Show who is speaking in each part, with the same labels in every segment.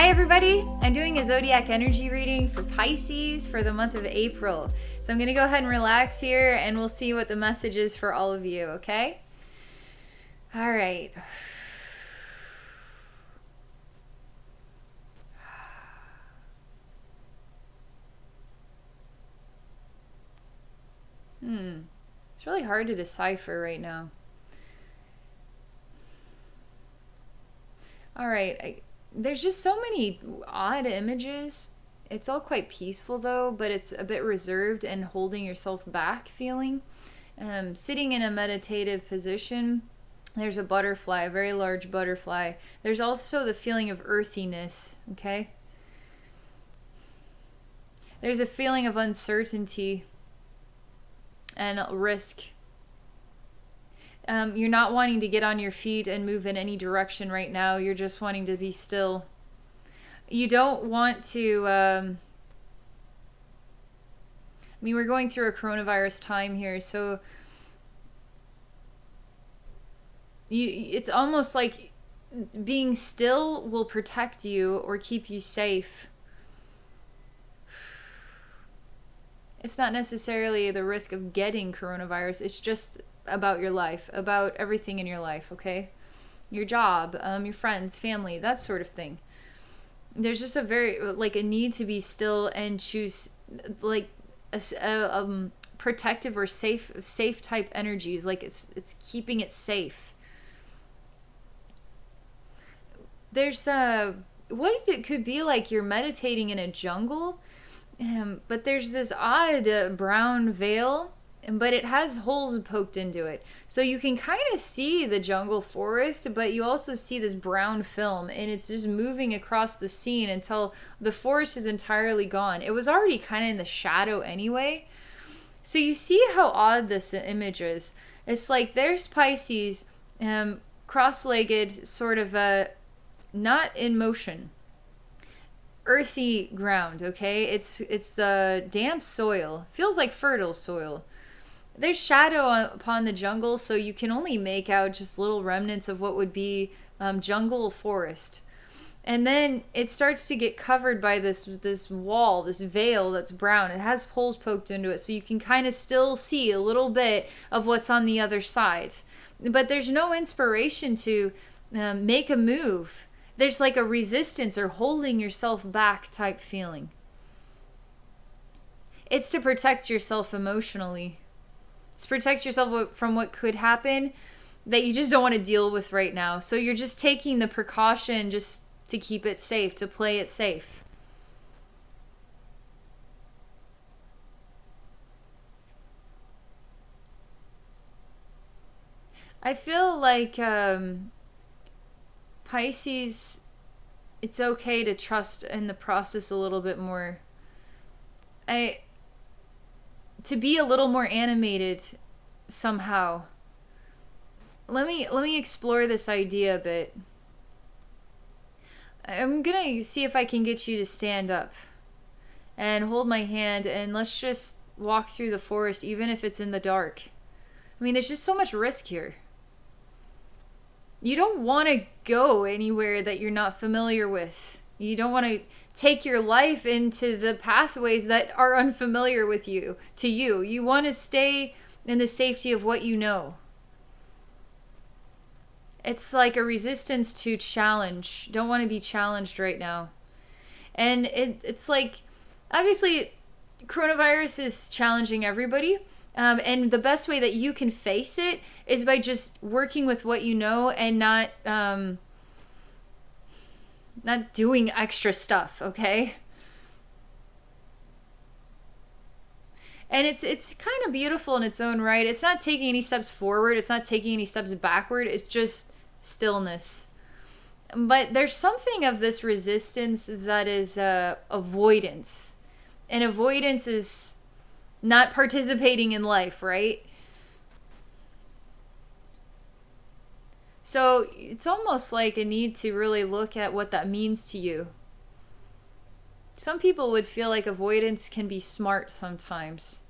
Speaker 1: Hi everybody, I'm doing a Zodiac energy reading for Pisces for the month of April. So I'm going to go ahead and relax here and we'll see what the message is for all of you, okay? All right. It's really hard to decipher right now. All right, there's just so many odd images. It's all quite peaceful though, but it's a bit reserved and holding yourself back feeling. Sitting in a meditative position, there's a butterfly, a very large butterfly. There's also the feeling of earthiness, okay? There's a feeling of uncertainty and risk. You're not wanting to get on your feet and move in any direction right now. You're just wanting to be still. You don't want to... we're going through a coronavirus time here, so... it's almost like being still will protect you or keep you safe. It's not necessarily the risk of getting coronavirus. It's just about your life, about everything in your life, okay? Your job, your friends, family, that sort of thing. There's just a very, like, a need to be still and choose, like, a protective or safe type energies. Like, it's keeping it safe. There's, what it could be like you're meditating in a jungle, but there's this odd brown veil, but it has holes poked into it. So you can kind of see the jungle forest, but you also see this brown film, and it's just moving across the scene until the forest is entirely gone. It was already kind of in the shadow anyway. So you see how odd this image is. It's like there's Pisces, cross-legged, sort of not in motion. Earthy ground, okay? It's damp soil. Feels like fertile soil. There's shadow upon the jungle, so you can only make out just little remnants of what would be jungle forest. And then it starts to get covered by this wall, this veil that's brown. It has holes poked into it, so you can kind of still see a little bit of what's on the other side. But there's no inspiration to make a move. There's like a resistance or holding yourself back type feeling. It's to protect yourself emotionally. It's to protect yourself from what could happen that you just don't want to deal with right now. So you're just taking the precaution just to keep it safe, to play it safe. I feel like Pisces, it's okay to trust in the process a little bit more. To be a little more animated somehow. Let me explore this idea a bit. I'm gonna see if I can get you to stand up and hold my hand, and let's just walk through the forest even if it's in the dark. I mean, there's just so much risk here. You don't want to go anywhere that you're not familiar with. You don't want to take your life into the pathways that are unfamiliar with you, to you. You want to stay in the safety of what you know. It's like a resistance to challenge. Don't want to be challenged right now. And it's like, obviously, coronavirus is challenging everybody. And the best way that you can face it is by just working with what you know and not doing extra stuff, okay? And it's kind of beautiful in its own right. It's not taking any steps forward. It's not taking any steps backward. It's just stillness. But there's something of this resistance that is avoidance. And avoidance is not participating in life, right? So it's almost like a need to really look at what that means to you. Some people would feel like avoidance can be smart sometimes.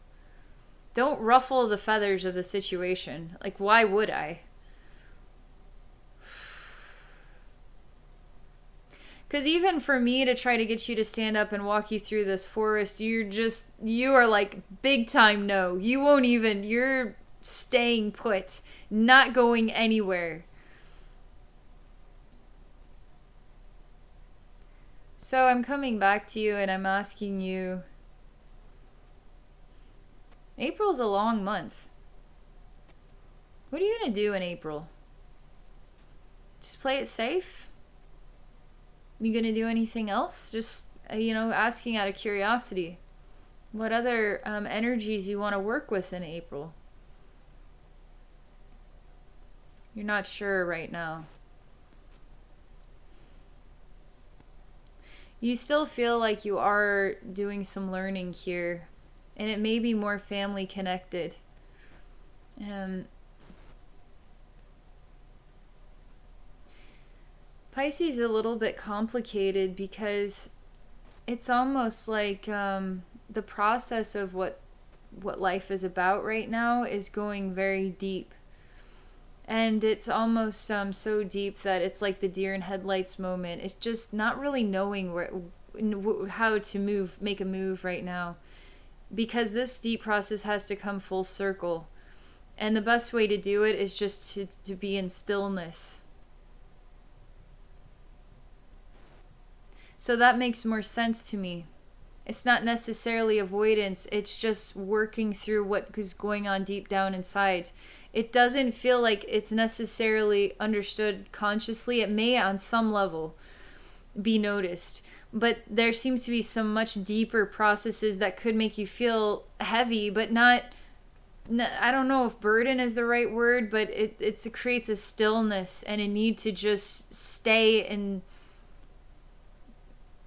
Speaker 1: Don't ruffle the feathers of the situation. Like, why would I? Because even for me to try to get you to stand up and walk you through this forest, you are like big time no. You won't even, you're staying put, not going anywhere. So I'm coming back to you and I'm asking you, April's a long month. What are you going to do in April? Just play it safe? You going to do anything else? Just, asking out of curiosity. What other energies you want to work with in April? You're not sure right now. You still feel like you are doing some learning here, and it may be more family connected. Pisces is a little bit complicated because it's almost like the process of what life is about right now is going very deep. And it's almost so deep that it's like the deer in headlights moment. It's just not really knowing how to make a move right now. Because this deep process has to come full circle. And the best way to do it is just to be in stillness. So that makes more sense to me. It's not necessarily avoidance. It's just working through what is going on deep down inside. It doesn't feel like it's necessarily understood consciously. It may on some level be noticed. But there seems to be some much deeper processes that could make you feel heavy, but not, I don't know if burden is the right word, but it creates a stillness and a need to just stay in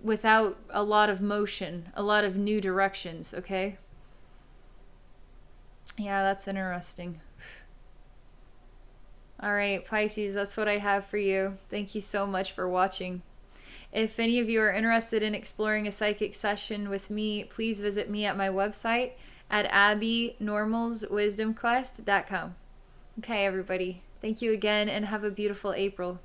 Speaker 1: without a lot of motion, a lot of new directions, okay? Yeah, that's interesting. All right, Pisces, that's what I have for you. Thank you so much for watching. If any of you are interested in exploring a psychic session with me, please visit me at my website at abbeynormalswisdomquest.com. Okay, everybody. Thank you again and have a beautiful April.